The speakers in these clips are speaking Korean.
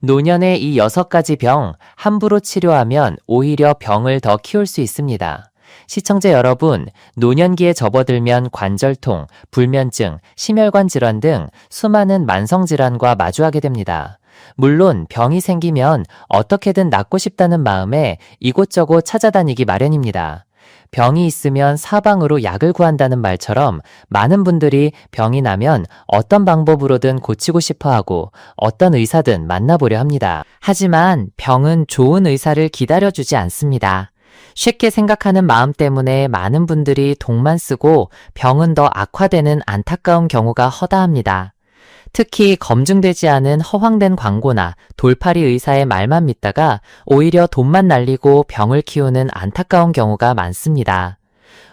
노년의 이 6가지 병 함부로 치료하면 오히려 병을 더 키울 수 있습니다. 시청자 여러분, 노년기에 접어들면 관절통, 불면증, 심혈관 질환 등 수많은 만성 질환과 마주하게 됩니다. 물론 병이 생기면 어떻게든 낫고 싶다는 마음에 이곳저곳 찾아다니기 마련입니다. 병이 있으면 사방으로 약을 구한다는 말처럼 많은 분들이 병이 나면 어떤 방법으로든 고치고 싶어 하고 어떤 의사든 만나보려 합니다. 하지만 병은 좋은 의사를 기다려주지 않습니다. 쉽게 생각하는 마음 때문에 많은 분들이 독만 쓰고 병은 더 악화되는 안타까운 경우가 허다합니다. 특히 검증되지 않은 허황된 광고나 돌팔이 의사의 말만 믿다가 오히려 돈만 날리고 병을 키우는 안타까운 경우가 많습니다.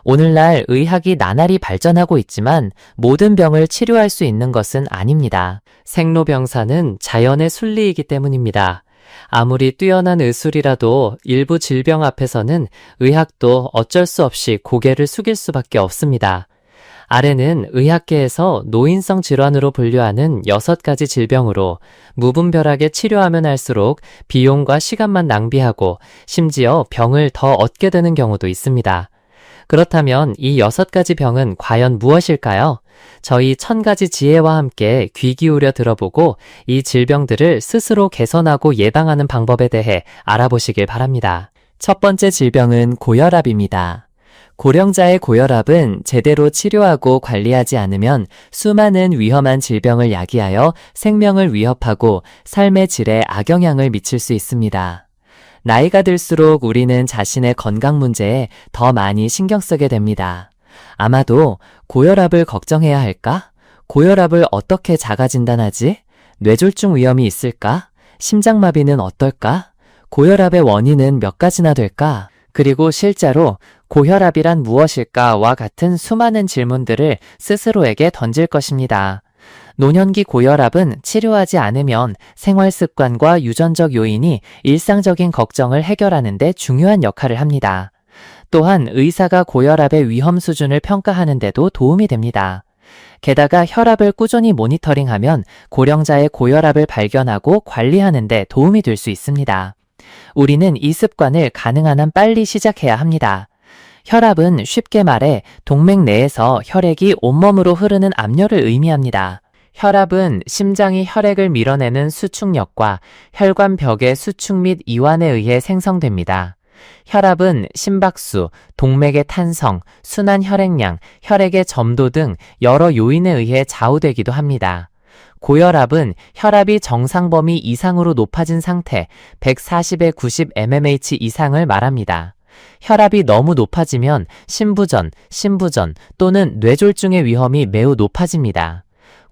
오늘날 의학이 나날이 발전하고 있지만 모든 병을 치료할 수 있는 것은 아닙니다. 생로병사는 자연의 순리이기 때문입니다. 아무리 뛰어난 의술이라도 일부 질병 앞에서는 의학도 어쩔 수 없이 고개를 숙일 수밖에 없습니다. 아래는 의학계에서 노인성 질환으로 분류하는 6가지 질병으로 무분별하게 치료하면 할수록 비용과 시간만 낭비하고 심지어 병을 더 얻게 되는 경우도 있습니다. 그렇다면 이 6가지 병은 과연 무엇일까요? 저희 1000가지 지혜와 함께 귀 기울여 들어보고 이 질병들을 스스로 개선하고 예방하는 방법에 대해 알아보시길 바랍니다. 첫 번째 질병은 고혈압입니다. 고령자의 고혈압은 제대로 치료하고 관리하지 않으면 수많은 위험한 질병을 야기하여 생명을 위협하고 삶의 질에 악영향을 미칠 수 있습니다. 나이가 들수록 우리는 자신의 건강 문제에 더 많이 신경 쓰게 됩니다. 아마도 고혈압을 걱정해야 할까? 고혈압을 어떻게 자가 진단하지? 뇌졸중 위험이 있을까? 심장마비는 어떨까? 고혈압의 원인은 몇 가지나 될까? 그리고 실제로 고혈압이란 무엇일까와 같은 수많은 질문들을 스스로에게 던질 것입니다. 노년기 고혈압은 치료하지 않으면 생활 습관과 유전적 요인이 일상적인 걱정을 해결하는 데 중요한 역할을 합니다. 또한 의사가 고혈압의 위험 수준을 평가하는 데도 도움이 됩니다. 게다가 혈압을 꾸준히 모니터링하면 고령자의 고혈압을 발견하고 관리하는 데 도움이 될 수 있습니다. 우리는 이 습관을 가능한 한 빨리 시작해야 합니다. 혈압은 쉽게 말해 동맥 내에서 혈액이 온몸으로 흐르는 압력을 의미합니다. 혈압은 심장이 혈액을 밀어내는 수축력과 혈관벽의 수축 및 이완에 의해 생성됩니다. 혈압은 심박수, 동맥의 탄성, 순환 혈액량, 혈액의 점도 등 여러 요인에 의해 좌우되기도 합니다. 고혈압은 혈압이 정상 범위 이상으로 높아진 상태 140에 90 mmHg 이상을 말합니다. 혈압이 너무 높아지면 심부전, 신부전 또는 뇌졸중의 위험이 매우 높아집니다.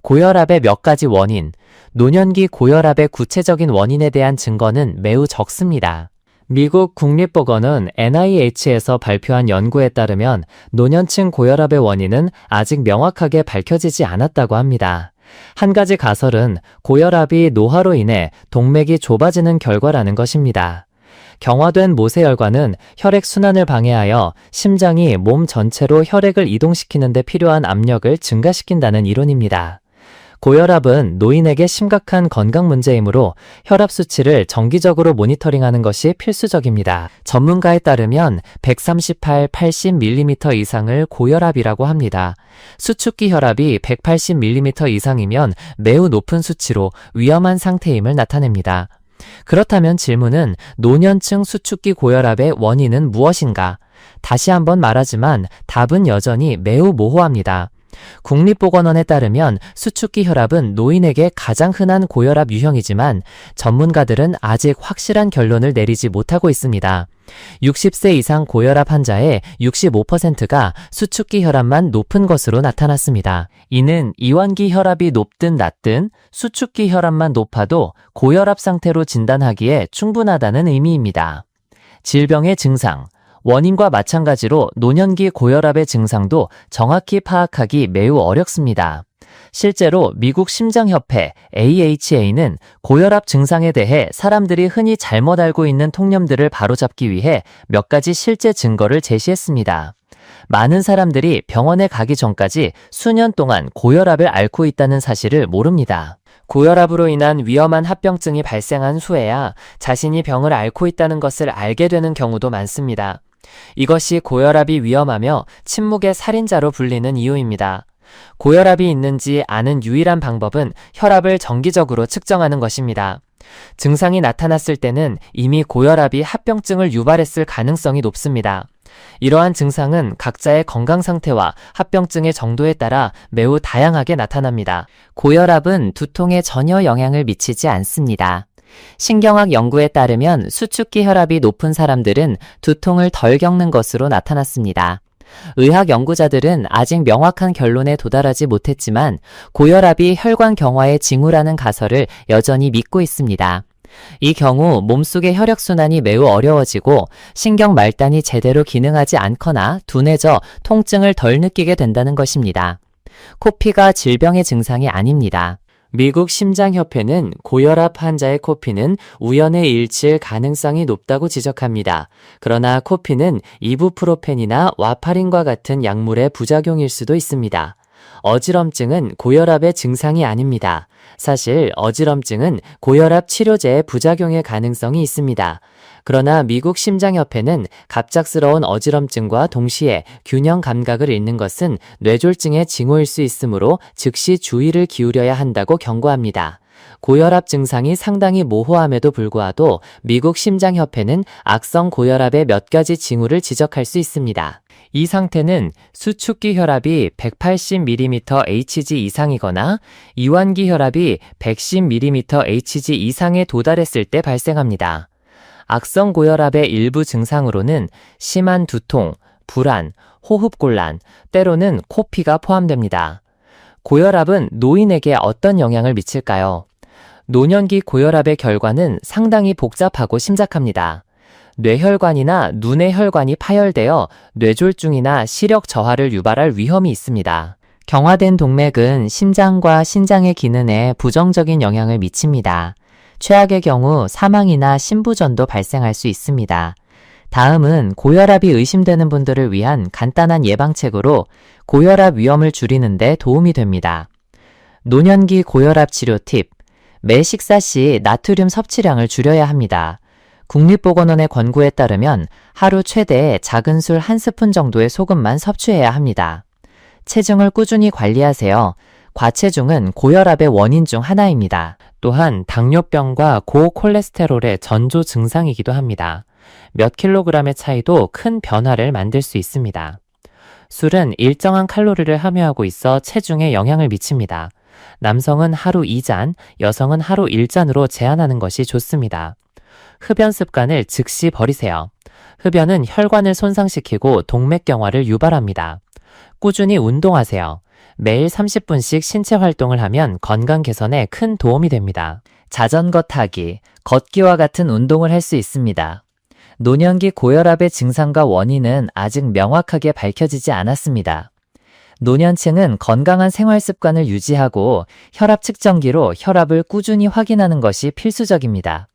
고혈압의 몇 가지 원인, 노년기 고혈압의 구체적인 원인에 대한 증거는 매우 적습니다. 미국 국립보건원 NIH에서 발표한 연구에 따르면 노년층 고혈압의 원인은 아직 명확하게 밝혀지지 않았다고 합니다. 한 가지 가설은 고혈압이 노화로 인해 동맥이 좁아지는 결과라는 것입니다. 경화된 모세혈관은 혈액순환을 방해하여 심장이 몸 전체로 혈액을 이동시키는 데 필요한 압력을 증가시킨다는 이론입니다. 고혈압은 노인에게 심각한 건강 문제이므로 혈압 수치를 정기적으로 모니터링하는 것이 필수적입니다. 전문가에 따르면 138-80mm 이상을 고혈압이라고 합니다. 수축기 혈압이 180mm 이상이면 매우 높은 수치로 위험한 상태임을 나타냅니다. 그렇다면 질문은 노년층 수축기 고혈압의 원인은 무엇인가? 다시 한번 말하지만 답은 여전히 매우 모호합니다. 국립보건원에 따르면 수축기 혈압은 노인에게 가장 흔한 고혈압 유형이지만 전문가들은 아직 확실한 결론을 내리지 못하고 있습니다. 60세 이상 고혈압 환자의 65%가 수축기 혈압만 높은 것으로 나타났습니다. 이는 이완기 혈압이 높든 낮든 수축기 혈압만 높아도 고혈압 상태로 진단하기에 충분하다는 의미입니다. 질병의 증상, 원인과 마찬가지로 노년기 고혈압의 증상도 정확히 파악하기 매우 어렵습니다. 실제로 미국 심장협회 AHA는 고혈압 증상에 대해 사람들이 흔히 잘못 알고 있는 통념들을 바로잡기 위해 몇 가지 실제 증거를 제시했습니다. 많은 사람들이 병원에 가기 전까지 수년 동안 고혈압을 앓고 있다는 사실을 모릅니다. 고혈압으로 인한 위험한 합병증이 발생한 후에야 자신이 병을 앓고 있다는 것을 알게 되는 경우도 많습니다. 이것이 고혈압이 위험하며 침묵의 살인자로 불리는 이유입니다. 고혈압이 있는지 아는 유일한 방법은 혈압을 정기적으로 측정하는 것입니다. 증상이 나타났을 때는 이미 고혈압이 합병증을 유발했을 가능성이 높습니다. 이러한 증상은 각자의 건강 상태와 합병증의 정도에 따라 매우 다양하게 나타납니다. 고혈압은 두통에 전혀 영향을 미치지 않습니다. 신경학 연구에 따르면 수축기 혈압이 높은 사람들은 두통을 덜 겪는 것으로 나타났습니다. 의학 연구자들은 아직 명확한 결론에 도달하지 못했지만 고혈압이 혈관 경화의 징후라는 가설을 여전히 믿고 있습니다. 이 경우 몸속의 혈액순환이 매우 어려워지고 신경 말단이 제대로 기능하지 않거나 둔해져 통증을 덜 느끼게 된다는 것입니다. 코피가 질병의 증상이 아닙니다. 미국 심장협회는 고혈압 환자의 코피는 우연에 일치일 가능성이 높다고 지적합니다. 그러나 코피는 이부프로펜이나 와파린과 같은 약물의 부작용일 수도 있습니다. 어지럼증은 고혈압의 증상이 아닙니다. 사실 어지럼증은 고혈압 치료제의 부작용의 가능성이 있습니다. 그러나 미국 심장협회는 갑작스러운 어지럼증과 동시에 균형 감각을 잃는 것은 뇌졸중의 징후일 수 있으므로 즉시 주의를 기울여야 한다고 경고합니다. 고혈압 증상이 상당히 모호함에도 불구하고 미국 심장협회는 악성 고혈압의 몇 가지 징후를 지적할 수 있습니다. 이 상태는 수축기 혈압이 180mmHg 이상이거나 이완기 혈압이 110mmHg 이상에 도달했을 때 발생합니다. 악성 고혈압의 일부 증상으로는 심한 두통, 불안, 호흡곤란, 때로는 코피가 포함됩니다. 고혈압은 노인에게 어떤 영향을 미칠까요? 노년기 고혈압의 결과는 상당히 복잡하고 심각합니다. 뇌혈관이나 눈의 혈관이 파열되어 뇌졸중이나 시력 저하를 유발할 위험이 있습니다. 경화된 동맥은 심장과 신장의 기능에 부정적인 영향을 미칩니다. 최악의 경우 사망이나 심부전도 발생할 수 있습니다. 다음은 고혈압이 의심되는 분들을 위한 간단한 예방책으로 고혈압 위험을 줄이는 데 도움이 됩니다. 노년기 고혈압 치료 팁. 매 식사 시 나트륨 섭취량을 줄여야 합니다. 국립보건원의 권고에 따르면 하루 최대 작은 술 1스푼 정도의 소금만 섭취해야 합니다. 체중을 꾸준히 관리하세요. 과체중은 고혈압의 원인 중 하나입니다. 또한 당뇨병과 고콜레스테롤의 전조 증상이기도 합니다. 몇 킬로그램의 차이도 큰 변화를 만들 수 있습니다. 술은 일정한 칼로리를 함유하고 있어 체중에 영향을 미칩니다. 남성은 하루 2잔, 여성은 하루 1잔으로 제한하는 것이 좋습니다. 흡연 습관을 즉시 버리세요. 흡연은 혈관을 손상시키고 동맥경화를 유발합니다. 꾸준히 운동하세요. 매일 30분씩 신체 활동을 하면 건강 개선에 큰 도움이 됩니다. 자전거 타기, 걷기와 같은 운동을 할 수 있습니다. 노년기 고혈압의 증상과 원인은 아직 명확하게 밝혀지지 않았습니다. 노년층은 건강한 생활 습관을 유지하고 혈압 측정기로 혈압을 꾸준히 확인하는 것이 필수적입니다.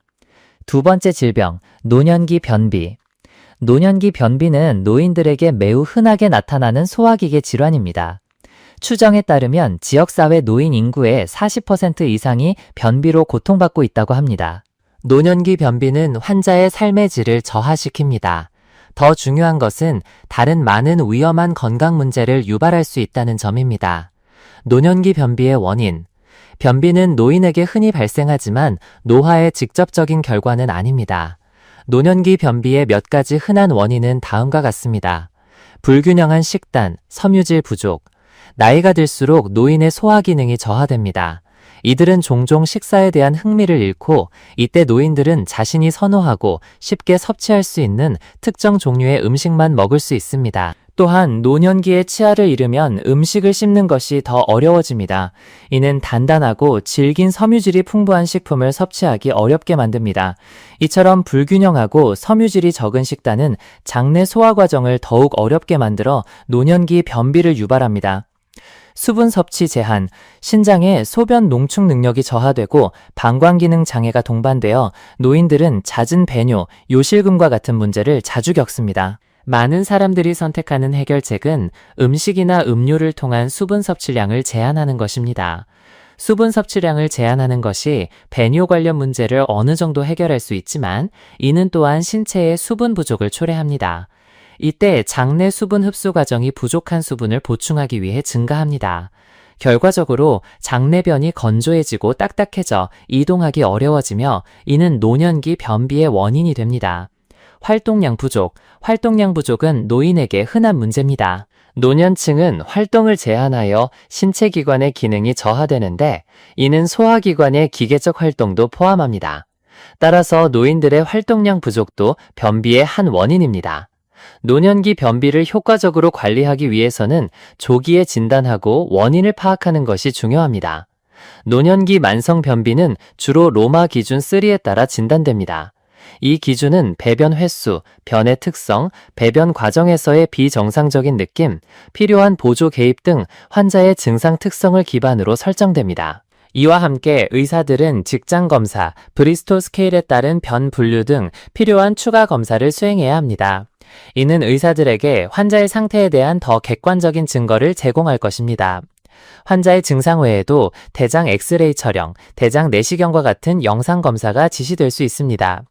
두 번째 질병, 노년기 변비. 노년기 변비는 노인들에게 매우 흔하게 나타나는 소화기계 질환입니다. 추정에 따르면 지역사회 노인 인구의 40% 이상이 변비로 고통받고 있다고 합니다. 노년기 변비는 환자의 삶의 질을 저하시킵니다. 더 중요한 것은 다른 많은 위험한 건강 문제를 유발할 수 있다는 점입니다. 노년기 변비의 원인. 변비는 노인에게 흔히 발생하지만 노화의 직접적인 결과는 아닙니다. 노년기 변비의 몇 가지 흔한 원인은 다음과 같습니다. 불균형한 식단, 섬유질 부족. 나이가 들수록 노인의 소화 기능이 저하됩니다. 이들은 종종 식사에 대한 흥미를 잃고 이때 노인들은 자신이 선호하고 쉽게 섭취할 수 있는 특정 종류의 음식만 먹을 수 있습니다. 또한 노년기에 치아를 잃으면 음식을 씹는 것이 더 어려워집니다. 이는 단단하고 질긴 섬유질이 풍부한 식품을 섭취하기 어렵게 만듭니다. 이처럼 불균형하고 섬유질이 적은 식단은 장내 소화 과정을 더욱 어렵게 만들어 노년기 변비를 유발합니다. 수분 섭취 제한, 신장의 소변 농축 능력이 저하되고 방광 기능 장애가 동반되어 노인들은 잦은 배뇨, 요실금과 같은 문제를 자주 겪습니다. 많은 사람들이 선택하는 해결책은 음식이나 음료를 통한 수분 섭취량을 제한하는 것입니다. 수분 섭취량을 제한하는 것이 배뇨 관련 문제를 어느 정도 해결할 수 있지만 이는 또한 신체의 수분 부족을 초래합니다. 이때 장내 수분 흡수 과정이 부족한 수분을 보충하기 위해 증가합니다. 결과적으로 장내변이 건조해지고 딱딱해져 이동하기 어려워지며 이는 노년기 변비의 원인이 됩니다. 활동량 부족은 노인에게 흔한 문제입니다. 노년층은 활동을 제한하여 신체 기관의 기능이 저하되는데 이는 소화기관의 기계적 활동도 포함합니다. 따라서 노인들의 활동량 부족도 변비의 한 원인입니다. 노년기 변비를 효과적으로 관리하기 위해서는 조기에 진단하고 원인을 파악하는 것이 중요합니다. 노년기 만성 변비는 주로 로마 기준 3에 따라 진단됩니다. 이 기준은 배변 횟수, 변의 특성, 배변 과정에서의 비정상적인 느낌, 필요한 보조 개입 등 환자의 증상 특성을 기반으로 설정됩니다. 이와 함께 의사들은 직장 검사, 브리스톨 스케일에 따른 변 분류 등 필요한 추가 검사를 수행해야 합니다. 이는 의사들에게 환자의 상태에 대한 더 객관적인 증거를 제공할 것입니다. 환자의 증상 외에도 대장 엑스레이 촬영, 대장 내시경과 같은 영상 검사가 지시될 수 있습니다.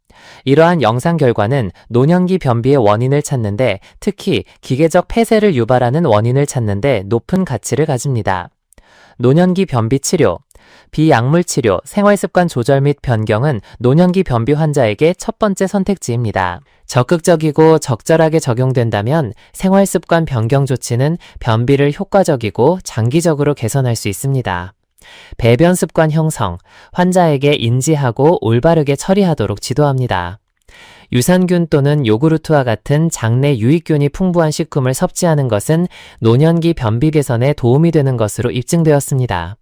이러한 영상 결과는 노년기 변비의 원인을 찾는데 특히 기계적 폐쇄를 유발하는 원인을 찾는데 높은 가치를 가집니다. 노년기 변비 치료, 비약물 치료, 생활습관 조절 및 변경은 노년기 변비 환자에게 첫 번째 선택지입니다. 적극적이고 적절하게 적용된다면 생활습관 변경 조치는 변비를 효과적이고 장기적으로 개선할 수 있습니다. 배변 습관 형성, 환자에게 인지하고 올바르게 처리하도록 지도합니다. 유산균 또는 요구르트와 같은 장내 유익균이 풍부한 식품을 섭취하는 것은 노년기 변비 개선에 도움이 되는 것으로 입증되었습니다.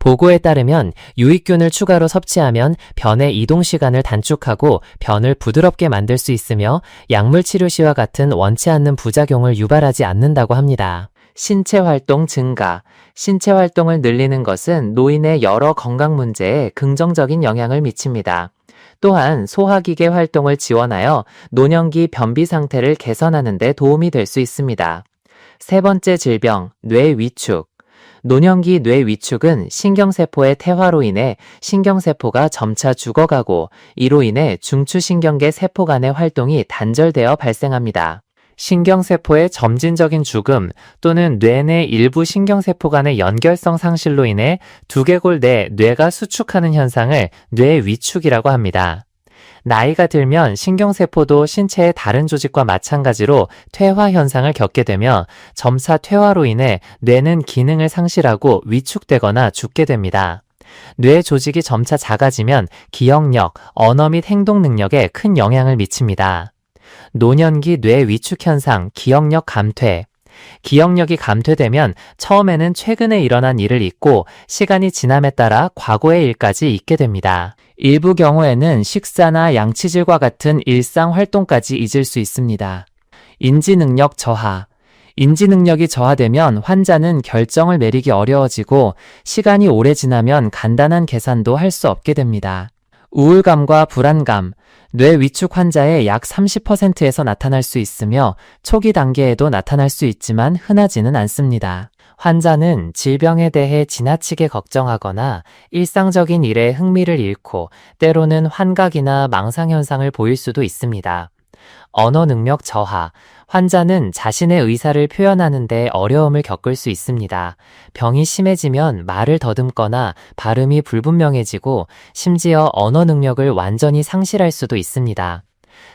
보고에 따르면 유익균을 추가로 섭취하면 변의 이동 시간을 단축하고 변을 부드럽게 만들 수 있으며 약물 치료 시와 같은 원치 않는 부작용을 유발하지 않는다고 합니다. 신체 활동 증가, 신체 활동을 늘리는 것은 노인의 여러 건강 문제에 긍정적인 영향을 미칩니다. 또한 소화기계 활동을 지원하여 노년기 변비 상태를 개선하는 데 도움이 될 수 있습니다. 세 번째 질병, 뇌위축. 노년기 뇌위축은 신경세포의 퇴화로 인해 신경세포가 점차 죽어가고 이로 인해 중추신경계 세포 간의 활동이 단절되어 발생합니다. 신경세포의 점진적인 죽음 또는 뇌 내 일부 신경세포 간의 연결성 상실로 인해 두개골 내 뇌가 수축하는 현상을 뇌위축이라고 합니다. 나이가 들면 신경세포도 신체의 다른 조직과 마찬가지로 퇴화 현상을 겪게 되며 점차 퇴화로 인해 뇌는 기능을 상실하고 위축되거나 죽게 됩니다. 뇌 조직이 점차 작아지면 기억력, 언어 및 행동 능력에 큰 영향을 미칩니다. 노년기 뇌 위축 현상, 기억력 감퇴. 기억력이 감퇴되면 처음에는 최근에 일어난 일을 잊고 시간이 지남에 따라 과거의 일까지 잊게 됩니다. 일부 경우에는 식사나 양치질과 같은 일상 활동까지 잊을 수 있습니다. 인지능력 저하. 인지능력이 저하되면 환자는 결정을 내리기 어려워지고 시간이 오래 지나면 간단한 계산도 할 수 없게 됩니다. 우울감과 불안감, 뇌 위축 환자의 약 30%에서 나타날 수 있으며 초기 단계에도 나타날 수 있지만 흔하지는 않습니다. 환자는 질병에 대해 지나치게 걱정하거나 일상적인 일에 흥미를 잃고 때로는 환각이나 망상 현상을 보일 수도 있습니다. 언어 능력 저하, 환자는 자신의 의사를 표현하는 데 어려움을 겪을 수 있습니다. 병이 심해지면 말을 더듬거나 발음이 불분명해지고 심지어 언어 능력을 완전히 상실할 수도 있습니다.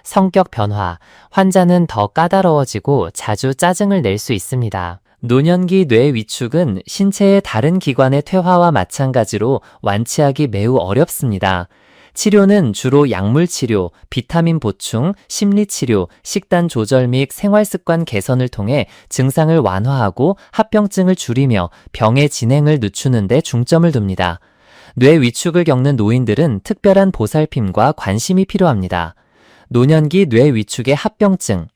성격 변화, 환자는 더 까다로워지고 자주 짜증을 낼 수 있습니다. 노년기 뇌 위축은 신체의 다른 기관의 퇴화와 마찬가지로 완치하기 매우 어렵습니다. 치료는 주로 약물 치료, 비타민 보충, 심리 치료, 식단 조절 및 생활습관 개선을 통해 증상을 완화하고 합병증을 줄이며 병의 진행을 늦추는 데 중점을 둡니다. 뇌 위축을 겪는 노인들은 특별한 보살핌과 관심이 필요합니다. 노년기 뇌 위축의 합병증.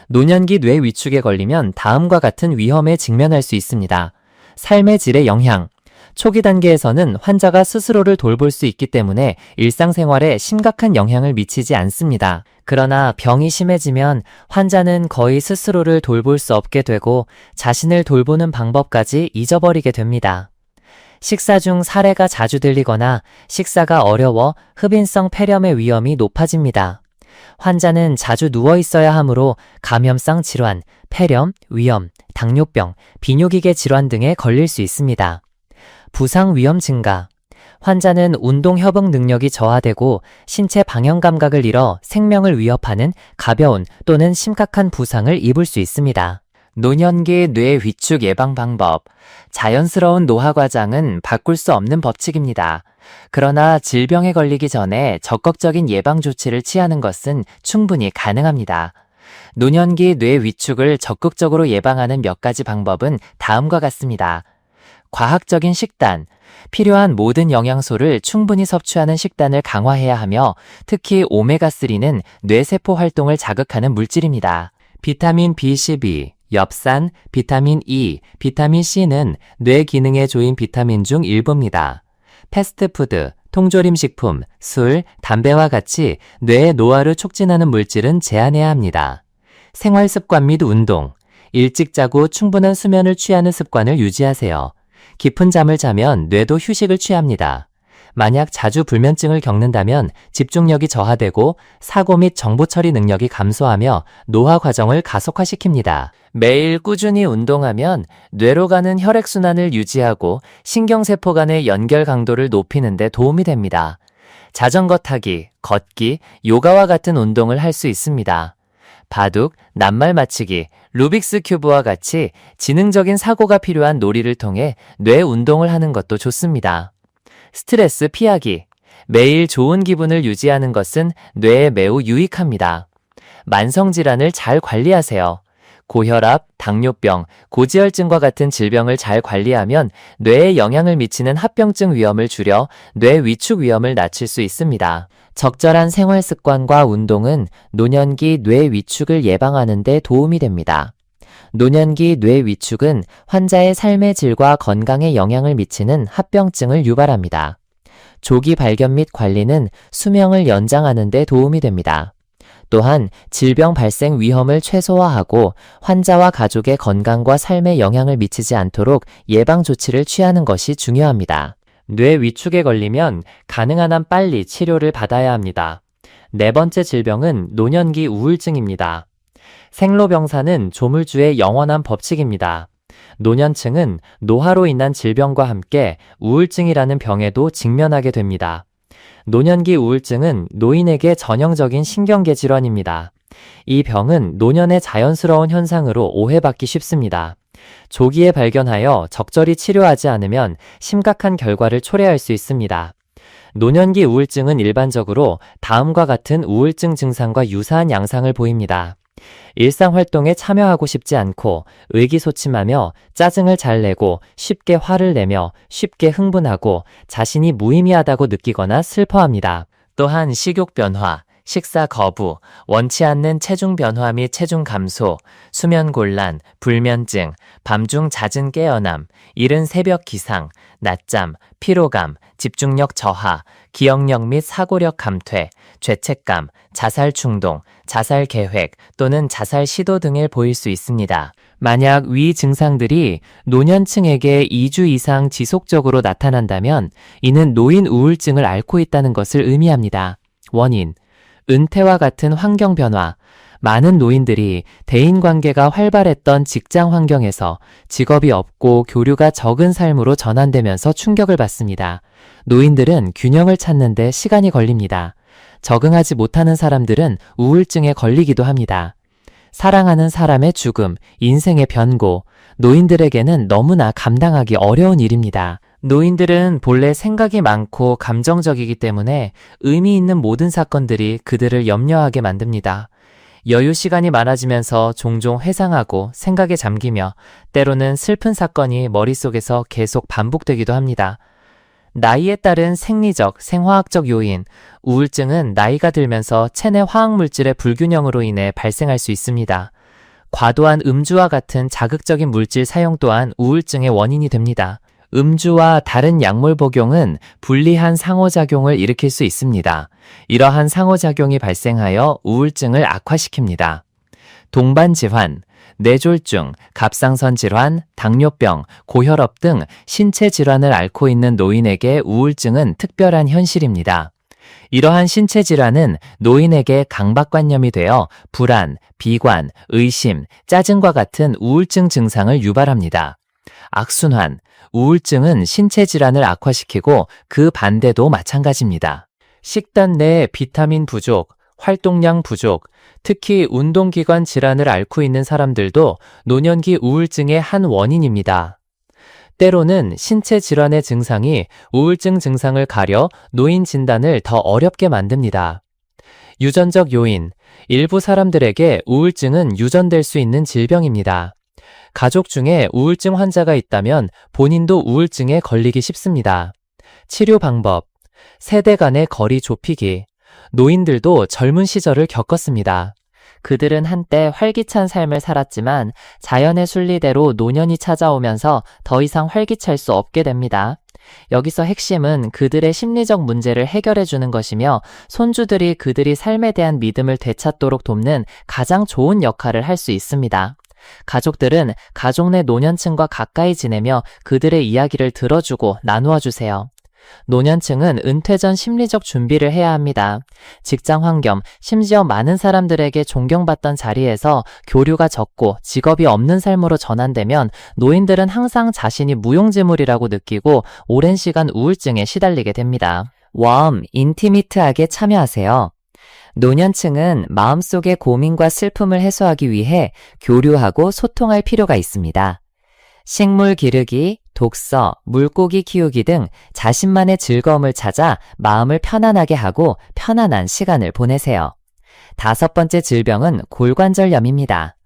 노년기 뇌 위축에 걸리면 다음과 같은 위험에 직면할 수 있습니다. 삶의 질의 영향. 초기 단계에서는 환자가 스스로를 돌볼 수 있기 때문에 일상생활에 심각한 영향을 미치지 않습니다. 그러나 병이 심해지면 환자는 거의 스스로를 돌볼 수 없게 되고 자신을 돌보는 방법까지 잊어버리게 됩니다. 식사 중 사례가 자주 들리거나 식사가 어려워 흡인성 폐렴의 위험이 높아집니다. 환자는 자주 누워 있어야 하므로 감염성 질환, 폐렴, 위염, 당뇨병, 비뇨기계 질환 등에 걸릴 수 있습니다. 부상 위험 증가. 환자는 운동 협응 능력이 저하되고 신체 방향 감각을 잃어 생명을 위협하는 가벼운 또는 심각한 부상을 입을 수 있습니다. 노년기 뇌 위축 예방 방법. 자연스러운 노화 과정은 바꿀 수 없는 법칙입니다. 그러나 질병에 걸리기 전에 적극적인 예방 조치를 취하는 것은 충분히 가능합니다. 노년기 뇌 위축을 적극적으로 예방하는 몇 가지 방법은 다음과 같습니다. 과학적인 식단. 필요한 모든 영양소를 충분히 섭취하는 식단을 강화해야 하며 특히 오메가3는 뇌세포 활동을 자극하는 물질입니다. 비타민 B12, 엽산, 비타민 E, 비타민 C는 뇌 기능에 좋은 비타민 중 일부입니다. 패스트푸드, 통조림 식품, 술, 담배와 같이 뇌의 노화를 촉진하는 물질은 제한해야 합니다. 생활 습관 및 운동. 일찍 자고 충분한 수면을 취하는 습관을 유지하세요. 깊은 잠을 자면 뇌도 휴식을 취합니다. 만약 자주 불면증을 겪는다면 집중력이 저하되고 사고 및 정보 처리 능력이 감소하며 노화 과정을 가속화시킵니다. 매일 꾸준히 운동하면 뇌로 가는 혈액순환을 유지하고 신경세포 간의 연결 강도를 높이는 데 도움이 됩니다. 자전거 타기, 걷기, 요가와 같은 운동을 할 수 있습니다. 바둑, 낱말 맞히기, 루빅스 큐브와 같이 지능적인 사고가 필요한 놀이를 통해 뇌 운동을 하는 것도 좋습니다. 스트레스 피하기. 매일 좋은 기분을 유지하는 것은 뇌에 매우 유익합니다. 만성질환을 잘 관리하세요. 고혈압, 당뇨병, 고지혈증과 같은 질병을 잘 관리하면 뇌에 영향을 미치는 합병증 위험을 줄여 뇌 위축 위험을 낮출 수 있습니다. 적절한 생활 습관과 운동은 노년기 뇌 위축을 예방하는 데 도움이 됩니다. 노년기 뇌 위축은 환자의 삶의 질과 건강에 영향을 미치는 합병증을 유발합니다. 조기 발견 및 관리는 수명을 연장하는 데 도움이 됩니다. 또한 질병 발생 위험을 최소화하고 환자와 가족의 건강과 삶에 영향을 미치지 않도록 예방 조치를 취하는 것이 중요합니다. 뇌 위축에 걸리면 가능한 한 빨리 치료를 받아야 합니다. 네 번째 질병은 노년기 우울증입니다. 생로병사는 조물주의 영원한 법칙입니다. 노년층은 노화로 인한 질병과 함께 우울증이라는 병에도 직면하게 됩니다. 노년기 우울증은 노인에게 전형적인 신경계 질환입니다. 이 병은 노년의 자연스러운 현상으로 오해받기 쉽습니다. 조기에 발견하여 적절히 치료하지 않으면 심각한 결과를 초래할 수 있습니다. 노년기 우울증은 일반적으로 다음과 같은 우울증 증상과 유사한 양상을 보입니다. 일상활동에 참여하고 싶지 않고 의기소침하며 짜증을 잘 내고 쉽게 화를 내며 쉽게 흥분하고 자신이 무의미하다고 느끼거나 슬퍼합니다. 또한 식욕 변화, 식사 거부, 원치 않는 체중 변화 및 체중 감소, 수면 곤란, 불면증, 밤중 잦은 깨어남, 이른 새벽 기상, 낮잠, 피로감, 집중력 저하, 기억력 및 사고력 감퇴, 죄책감, 자살 충동, 자살 계획 또는 자살 시도 등을 보일 수 있습니다. 만약 위 증상들이 노년층에게 2주 이상 지속적으로 나타난다면 이는 노인 우울증을 앓고 있다는 것을 의미합니다. 원인, 은퇴와 같은 환경 변화. 많은 노인들이 대인관계가 활발했던 직장 환경에서 직업이 없고 교류가 적은 삶으로 전환되면서 충격을 받습니다. 노인들은 균형을 찾는 데 시간이 걸립니다. 적응하지 못하는 사람들은 우울증에 걸리기도 합니다. 사랑하는 사람의 죽음, 인생의 변고, 노인들에게는 너무나 감당하기 어려운 일입니다. 노인들은 본래 생각이 많고 감정적이기 때문에 의미 있는 모든 사건들이 그들을 염려하게 만듭니다. 여유 시간이 많아지면서 종종 회상하고 생각에 잠기며 때로는 슬픈 사건이 머릿속에서 계속 반복되기도 합니다. 나이에 따른 생리적, 생화학적 요인, 우울증은 나이가 들면서 체내 화학물질의 불균형으로 인해 발생할 수 있습니다. 과도한 음주와 같은 자극적인 물질 사용 또한 우울증의 원인이 됩니다. 음주와 다른 약물 복용은 불리한 상호작용을 일으킬 수 있습니다. 이러한 상호작용이 발생하여 우울증을 악화시킵니다. 동반 질환, 뇌졸중, 갑상선 질환, 당뇨병, 고혈압 등 신체 질환을 앓고 있는 노인에게 우울증은 특별한 현실입니다. 이러한 신체 질환은 노인에게 강박관념이 되어 불안, 비관, 의심, 짜증과 같은 우울증 증상을 유발합니다. 악순환, 우울증은 신체 질환을 악화시키고 그 반대도 마찬가지입니다. 식단 내 비타민 부족, 활동량 부족, 특히 운동기관 질환을 앓고 있는 사람들도 노년기 우울증의 한 원인입니다. 때로는 신체 질환의 증상이 우울증 증상을 가려 노인 진단을 더 어렵게 만듭니다. 유전적 요인, 일부 사람들에게 우울증은 유전될 수 있는 질병입니다. 가족 중에 우울증 환자가 있다면 본인도 우울증에 걸리기 쉽습니다. 치료 방법, 세대 간의 거리 좁히기. 노인들도 젊은 시절을 겪었습니다. 그들은 한때 활기찬 삶을 살았지만 자연의 순리대로 노년이 찾아오면서 더 이상 활기찰 수 없게 됩니다. 여기서 핵심은 그들의 심리적 문제를 해결해 주는 것이며 손주들이 그들이 삶에 대한 믿음을 되찾도록 돕는 가장 좋은 역할을 할 수 있습니다. 가족들은 가족 내 노년층과 가까이 지내며 그들의 이야기를 들어주고 나누어 주세요. 노년층은 은퇴 전 심리적 준비를 해야 합니다. 직장 환경, 심지어 많은 사람들에게 존경받던 자리에서 교류가 적고 직업이 없는 삶으로 전환되면 노인들은 항상 자신이 무용지물이라고 느끼고 오랜 시간 우울증에 시달리게 됩니다. 웜, 인티미트하게 참여하세요. 노년층은 마음속의 고민과 슬픔을 해소하기 위해 교류하고 소통할 필요가 있습니다. 식물 기르기, 독서, 물고기 키우기 등 자신만의 즐거움을 찾아 마음을 편안하게 하고 편안한 시간을 보내세요. 5번째 질병은 골관절염입니다.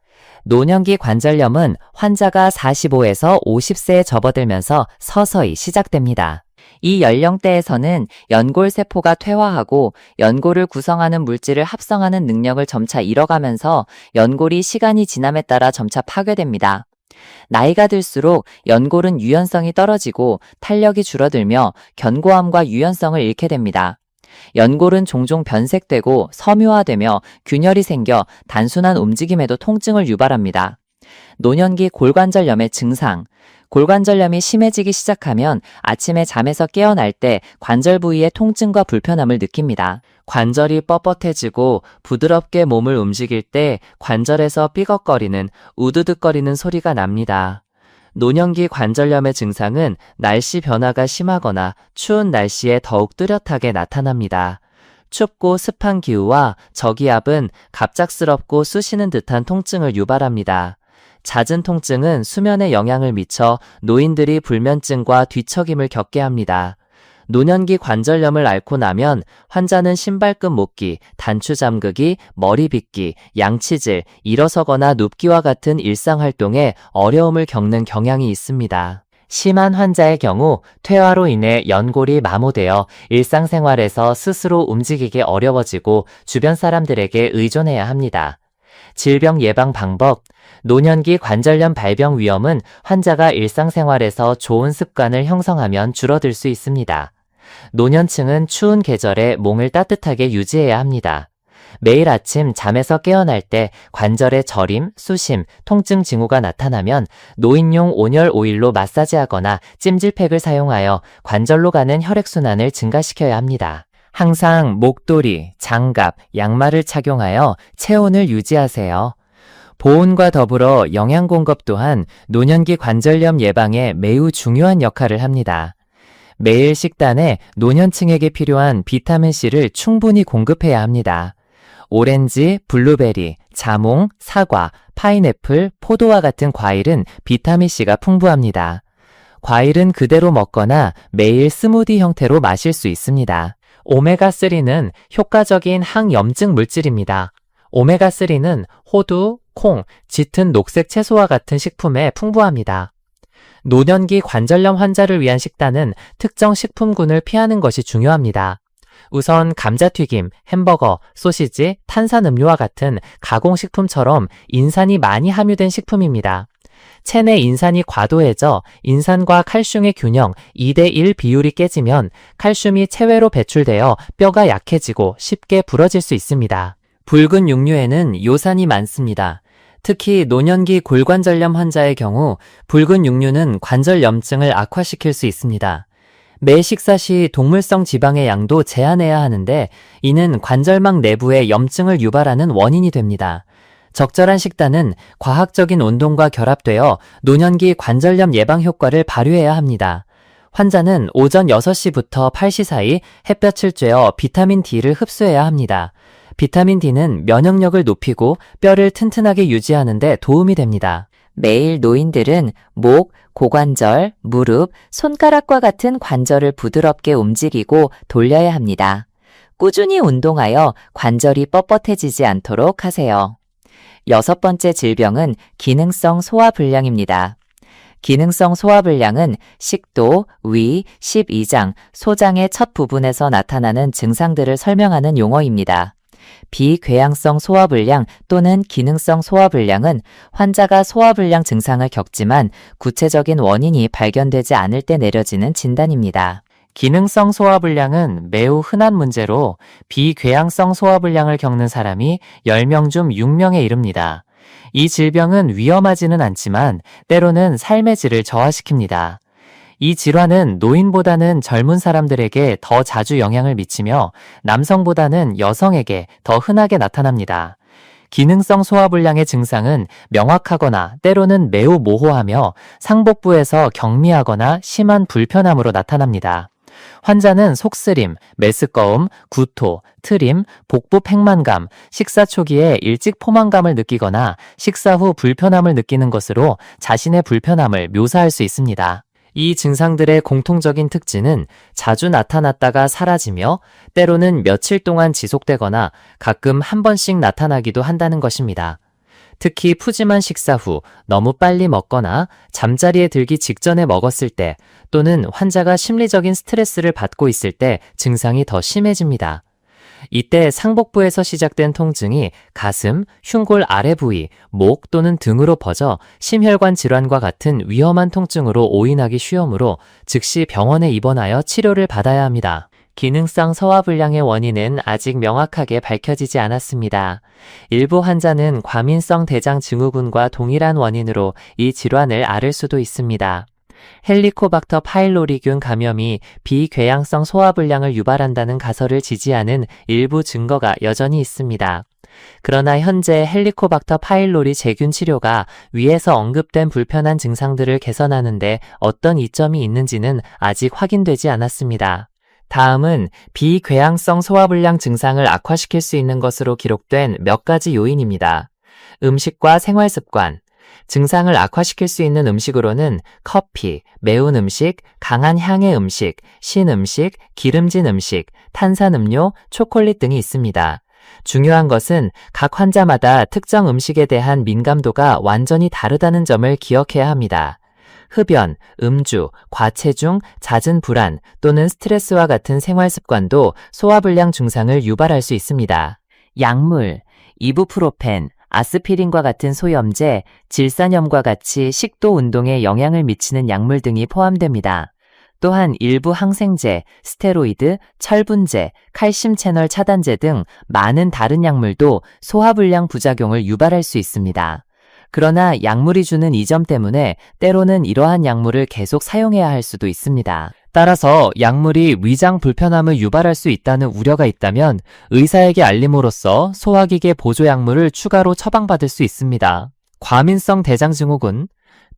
노년기 관절염은 환자가 45에서 50세에 접어들면서 서서히 시작됩니다. 이 연령대에서는 연골세포가 퇴화하고 연골을 구성하는 물질을 합성하는 능력을 점차 잃어가면서 연골이 시간이 지남에 따라 점차 파괴됩니다. 나이가 들수록 연골은 유연성이 떨어지고 탄력이 줄어들며 견고함과 유연성을 잃게 됩니다. 연골은 종종 변색되고 섬유화되며 균열이 생겨 단순한 움직임에도 통증을 유발합니다. 노년기 골관절염의 증상. 골관절염이 심해지기 시작하면 아침에 잠에서 깨어날 때 관절 부위의 통증과 불편함을 느낍니다. 관절이 뻣뻣해지고 부드럽게 몸을 움직일 때 관절에서 삐걱거리는 우드득거리는 소리가 납니다. 노년기 관절염의 증상은 날씨 변화가 심하거나 추운 날씨에 더욱 뚜렷하게 나타납니다. 춥고 습한 기후와 저기압은 갑작스럽고 쑤시는 듯한 통증을 유발합니다. 잦은 통증은 수면에 영향을 미쳐 노인들이 불면증과 뒤척임을 겪게 합니다. 노년기 관절염을 앓고 나면 환자는 신발끈 묶기, 단추 잠그기, 머리 빗기, 양치질, 일어서거나 눕기와 같은 일상활동에 어려움을 겪는 경향이 있습니다. 심한 환자의 경우 퇴화로 인해 연골이 마모되어 일상생활에서 스스로 움직이기 어려워지고 주변 사람들에게 의존해야 합니다. 질병 예방 방법. 노년기 관절염 발병 위험은 환자가 일상생활에서 좋은 습관을 형성하면 줄어들 수 있습니다. 노년층은 추운 계절에 몸을 따뜻하게 유지해야 합니다. 매일 아침 잠에서 깨어날 때 관절의 저림, 수심, 통증 징후가 나타나면 노인용 온열 오일로 마사지하거나 찜질팩을 사용하여 관절로 가는 혈액순환을 증가시켜야 합니다. 항상 목도리, 장갑, 양말을 착용하여 체온을 유지하세요. 보온과 더불어 영양 공급 또한 노년기 관절염 예방에 매우 중요한 역할을 합니다. 매일 식단에 노년층에게 필요한 비타민C를 충분히 공급해야 합니다. 오렌지, 블루베리, 자몽, 사과, 파인애플, 포도와 같은 과일은 비타민C가 풍부합니다. 과일은 그대로 먹거나 매일 스무디 형태로 마실 수 있습니다. 오메가3는 효과적인 항염증 물질입니다. 오메가3는 호두, 콩, 짙은 녹색 채소와 같은 식품에 풍부합니다. 노년기 관절염 환자를 위한 식단은 특정 식품군을 피하는 것이 중요합니다. 우선 감자튀김, 햄버거, 소시지, 탄산음료와 같은 가공식품처럼 인산이 많이 함유된 식품입니다. 체내 인산이 과도해져 인산과 칼슘의 균형 2대1 비율이 깨지면 칼슘이 체외로 배출되어 뼈가 약해지고 쉽게 부러질 수 있습니다. 붉은 육류에는 요산이 많습니다. 특히 노년기 골관절염 환자의 경우 붉은 육류는 관절염증을 악화시킬 수 있습니다. 매 식사 시 동물성 지방의 양도 제한해야 하는데 이는 관절막 내부에 염증을 유발하는 원인이 됩니다. 적절한 식단은 과학적인 운동과 결합되어 노년기 관절염 예방 효과를 발휘해야 합니다. 환자는 오전 6시부터 8시 사이 햇볕을 쬐어 비타민 D를 흡수해야 합니다. 비타민 D는 면역력을 높이고 뼈를 튼튼하게 유지하는 데 도움이 됩니다. 매일 노인들은 목, 고관절, 무릎, 손가락과 같은 관절을 부드럽게 움직이고 돌려야 합니다. 꾸준히 운동하여 관절이 뻣뻣해지지 않도록 하세요. 6번째 질병은 기능성 소화불량입니다. 기능성 소화불량은 식도, 위, 십이장, 소장의 첫 부분에서 나타나는 증상들을 설명하는 용어입니다. 비궤양성 소화불량 또는 기능성 소화불량은 환자가 소화불량 증상을 겪지만 구체적인 원인이 발견되지 않을 때 내려지는 진단입니다. 기능성 소화불량은 매우 흔한 문제로 비궤양성 소화불량을 겪는 사람이 10명 중 6명에 이릅니다. 이 질병은 위험하지는 않지만 때로는 삶의 질을 저하시킵니다. 이 질환은 노인보다는 젊은 사람들에게 더 자주 영향을 미치며 남성보다는 여성에게 더 흔하게 나타납니다. 기능성 소화불량의 증상은 명확하거나 때로는 매우 모호하며 상복부에서 경미하거나 심한 불편함으로 나타납니다. 환자는 속쓰림, 메스꺼움, 구토, 트림, 복부 팽만감, 식사 초기에 일찍 포만감을 느끼거나 식사 후 불편함을 느끼는 것으로 자신의 불편함을 묘사할 수 있습니다. 이 증상들의 공통적인 특징은 자주 나타났다가 사라지며 때로는 며칠 동안 지속되거나 가끔 한 번씩 나타나기도 한다는 것입니다. 특히 푸짐한 식사 후 너무 빨리 먹거나 잠자리에 들기 직전에 먹었을 때 또는 환자가 심리적인 스트레스를 받고 있을 때 증상이 더 심해집니다. 이때 상복부에서 시작된 통증이 가슴, 흉골 아래 부위, 목 또는 등으로 퍼져 심혈관 질환과 같은 위험한 통증으로 오인하기 쉬우므로 즉시 병원에 입원하여 치료를 받아야 합니다. 기능성 소화불량의 원인은 아직 명확하게 밝혀지지 않았습니다. 일부 환자는 과민성 대장 증후군과 동일한 원인으로 이 질환을 앓을 수도 있습니다. 헬리코박터 파일로리균 감염이 비궤양성 소화불량을 유발한다는 가설을 지지하는 일부 증거가 여전히 있습니다. 그러나 현재 헬리코박터 파일로리 제균 치료가 위에서 언급된 불편한 증상들을 개선하는 데 어떤 이점이 있는지는 아직 확인되지 않았습니다. 다음은 비궤양성 소화불량 증상을 악화시킬 수 있는 것으로 기록된 몇 가지 요인입니다. 음식과 생활습관. 증상을 악화시킬 수 있는 음식으로는 커피, 매운 음식, 강한 향의 음식, 신 음식, 기름진 음식, 탄산음료, 초콜릿 등이 있습니다. 중요한 것은 각 환자마다 특정 음식에 대한 민감도가 완전히 다르다는 점을 기억해야 합니다. 흡연, 음주, 과체중, 잦은 불안 또는 스트레스와 같은 생활 습관도 소화불량 증상을 유발할 수 있습니다. 약물, 이부프로펜, 아스피린과 같은 소염제, 질산염과 같이 식도 운동에 영향을 미치는 약물 등이 포함됩니다. 또한 일부 항생제, 스테로이드, 철분제, 칼슘 채널 차단제 등 많은 다른 약물도 소화불량 부작용을 유발할 수 있습니다. 그러나 약물이 주는 이점 때문에 때로는 이러한 약물을 계속 사용해야 할 수도 있습니다. 따라서 약물이 위장 불편함을 유발할 수 있다는 우려가 있다면 의사에게 알림으로써 소화기계 보조약물을 추가로 처방받을 수 있습니다. 과민성 대장증후군.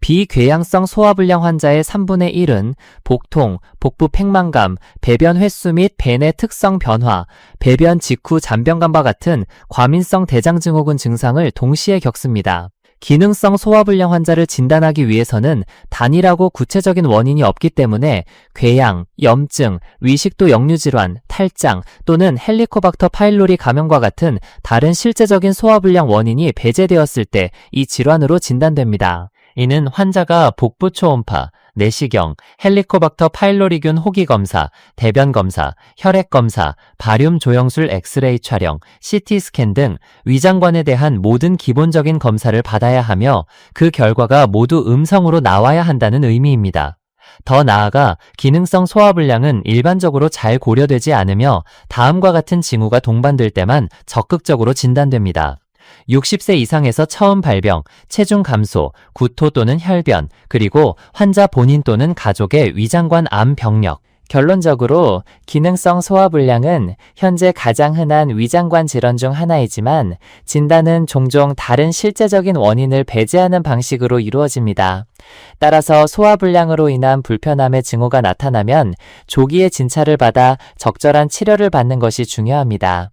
비궤양성 소화불량 환자의 3분의 1은 복통, 복부 팽만감, 배변 횟수 및 벤의 특성 변화, 배변 직후 잔변감과 같은 과민성 대장증후군 증상을 동시에 겪습니다. 기능성 소화불량 환자를 진단하기 위해서는 단일하고 구체적인 원인이 없기 때문에 궤양, 염증, 위식도 역류질환, 탈장 또는 헬리코박터 파일로리 감염과 같은 다른 실제적인 소화불량 원인이 배제되었을 때 이 질환으로 진단됩니다. 이는 환자가 복부 초음파, 내시경, 헬리코박터 파일로리균 호기 검사, 대변 검사, 혈액 검사, 바륨 조영술 엑스레이 촬영, CT 스캔 등 위장관에 대한 모든 기본적인 검사를 받아야 하며 그 결과가 모두 음성으로 나와야 한다는 의미입니다. 더 나아가 기능성 소화불량은 일반적으로 잘 고려되지 않으며 다음과 같은 징후가 동반될 때만 적극적으로 진단됩니다. 60세 이상에서 처음 발병, 체중 감소, 구토 또는 혈변, 그리고 환자 본인 또는 가족의 위장관 암 병력. 결론적으로 기능성 소화불량은 현재 가장 흔한 위장관 질환 중 하나이지만 진단은 종종 다른 실제적인 원인을 배제하는 방식으로 이루어집니다. 따라서 소화불량으로 인한 불편함의 증후가 나타나면 조기에 진찰을 받아 적절한 치료를 받는 것이 중요합니다.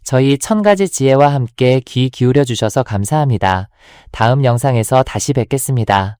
저희 1000가지 지혜와 함께 귀 기울여 주셔서 감사합니다. 다음 영상에서 다시 뵙겠습니다.